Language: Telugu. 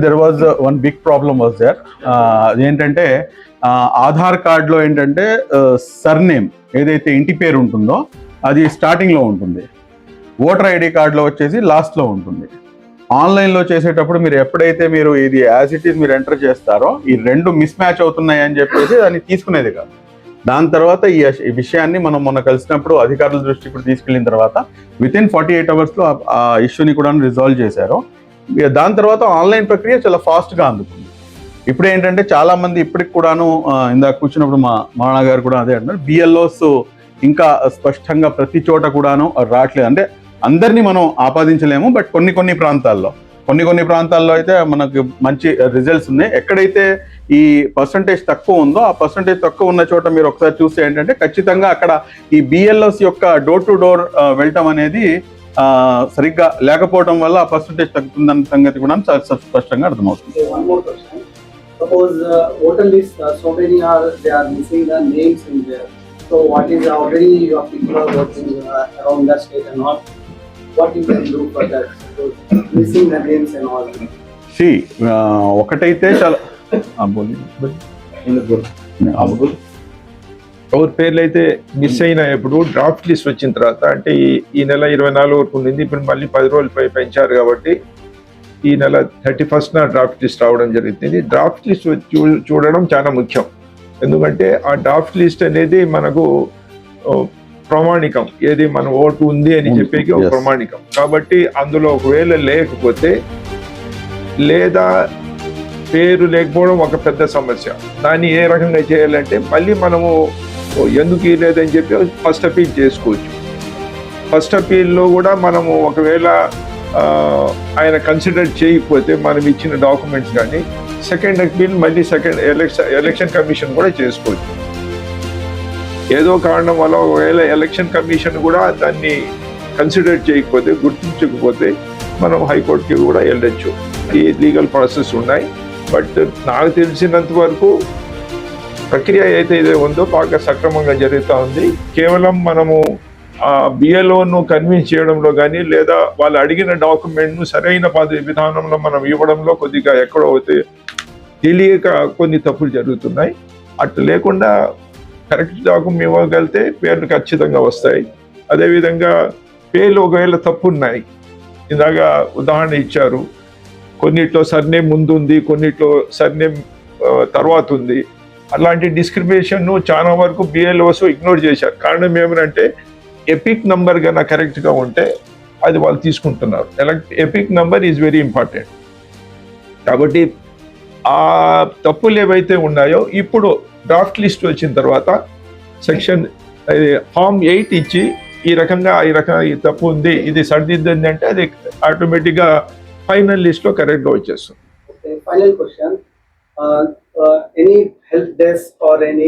There was one big problem was there. అదేంటంటే ఆధార్ కార్డులో ఏంటంటే సర్నేమ్ ఏదైతే ఇంటి పేరు ఉంటుందో అది స్టార్టింగ్లో ఉంటుంది, ఓటర్ ఐడి కార్డులో వచ్చేసి లాస్ట్లో ఉంటుంది. ఆన్లైన్లో చేసేటప్పుడు మీరు ఎప్పుడైతే మీరు ఇది యాజ్ ఇట్ ఈస్ మీరు ఎంటర్ చేస్తారో ఈ రెండు మిస్ మ్యాచ్ అవుతున్నాయి అని చెప్పేసి దాన్ని తీసుకునేది కాదు. దాని తర్వాత ఈ విషయాన్ని మనం మొన్న కలిసినప్పుడు అధికారుల దృష్టికి కూడా తీసుకెళ్ళిన తర్వాత వితిన్ 48 అవర్స్లో ఆ ఇష్యూని కూడా రిజాల్వ్ చేశారు. దాని తర్వాత ఆన్లైన్ ప్రక్రియ చాలా ఫాస్ట్గా అందుకుంది. ఇప్పుడు ఏంటంటే చాలా మంది ఇప్పటికి కూడాను ఇందాక కూర్చున్నప్పుడు మా మాణ గారు కూడా అదే అంటారు, బిఎల్ఓస్ ఇంకా స్పష్టంగా ప్రతి చోట కూడాను రావట్లేదు. అంటే అందరినీ మనం ఆపాదించలేము, బట్ కొన్ని ప్రాంతాల్లో అయితే మనకు మంచి రిజల్ట్స్ ఉన్నాయి. ఎక్కడైతే ఈ పర్సంటేజ్ తక్కువ ఉందో ఆ పర్సంటేజ్ తక్కువ ఉన్న చోట మీరు ఒకసారి చూస్తే ఏంటంటే ఖచ్చితంగా అక్కడ ఈ బిఎల్ఓస్ యొక్క డోర్ టు డోర్ వెళ్ళటం అనేది సరిగ్గా లేకపోవడం వల్ల ఆ పర్సంటేజ్ తగ్గుతుందన్న సంగతి కూడా చాలా స్పష్టంగా అర్థమవుతుంది. Suppose voter list, so many they are missing the names in there. So what is already your people are working around the state and all. What you can do for that? So, missing the names and all. See, ఒకటైతే చాలా ఎవరి పేర్లు అయితే మిస్ అయినా ఇప్పుడు డ్రాఫ్ట్ లిస్ట్ వచ్చిన తర్వాత అంటే ఈ నెల 24 వరకు ఉండింది, ఇప్పుడు మళ్ళీ 10 రోజులు పెంచారు కాబట్టి ఈ నెల 31st డ్రాఫ్ట్ లిస్ట్ రావడం జరుగుతుంది. డ్రాఫ్ట్ లిస్ట్ చూడడం చాలా ముఖ్యం, ఎందుకంటే ఆ డ్రాఫ్ట్ లిస్ట్ అనేది మనకు ప్రామాణికం, ఏది మన ఓటు ఉంది అని చెప్పేకి ఒక ప్రామాణికం. కాబట్టి అందులో ఒకవేళ లేకపోతే లేదా పేరు లేకపోవడం ఒక పెద్ద సమస్య. దాన్ని ఏ రకంగా చేయాలంటే మళ్ళీ మనము ఎందుకు లేదని చెప్పి ఫస్ట్ అపీల్ చేసుకోవచ్చు. ఫస్ట్ అపీల్లో కూడా మనము ఒకవేళ ఆయన కన్సిడర్ చేయకపోతే మనం ఇచ్చిన డాక్యుమెంట్స్ కానీ సెకండ్ అపీల్ మళ్ళీ ఎలక్షన్ కమిషన్ కూడా చేసుకోవచ్చు. ఏదో కారణం వల్ల ఒకవేళ ఎలక్షన్ కమిషన్ కూడా దాన్ని కన్సిడర్ చేయకపోతే గుర్తించకపోతే మనం హైకోర్టుకి కూడా వెళ్ళొచ్చు. ఈ లీగల్ ప్రాసెస్ ఉన్నాయి. బట్ నాకు తెలిసినంత వరకు ప్రక్రియ అయితే ఉందో బాగా సక్రమంగా జరుగుతూ ఉంది. కేవలం మనము బిఎల్ఓను కన్విన్స్ చేయడంలో కానీ లేదా వాళ్ళు అడిగిన డాక్యుమెంట్ను సరైన విధానంలో మనం ఇవ్వడంలో కొద్దిగా ఎక్కడో అయితే తెలియక కొన్ని తప్పులు జరుగుతున్నాయి. అట్లా లేకుండా కరెక్ట్ డాక్యుమెంట్ ఇవ్వగలిగితే పేర్లు ఖచ్చితంగా వస్తాయి. అదేవిధంగా పేర్లు ఒకవేళ తప్పు ఉన్నాయి, ఇందాక ఉదాహరణ ఇచ్చారు, కొన్నిట్లో సర్నేమ్ ముందు ఉంది, కొన్నిట్లో సర్నేమ్ తర్వాత ఉంది. అలాంటి డిస్క్రిమినేషన్ చాలా వరకు బిఎల్ఓస్ ఇగ్నోర్ చేశారు. కారణం ఏమనంటే ఎపిక్ నంబర్ కన్నా కరెక్ట్గా ఉంటే అది వాళ్ళు తీసుకుంటున్నారు. Epic number is very important. కాబట్టి ఆ తప్పులు ఏవైతే ఉన్నాయో ఇప్పుడు డ్రాఫ్ట్ లిస్ట్ వచ్చిన తర్వాత సెక్షన్ ఫామ్ 8 ఇచ్చి ఈ రకంగా ఈ తప్పు ఉంది, ఇది సరిదిద్దండి అంటే అది ఆటోమేటిక్గా ఫైనల్ లిస్ట్లో కరెక్ట్గా వచ్చేస్తుంది. Final question. Any help desk or any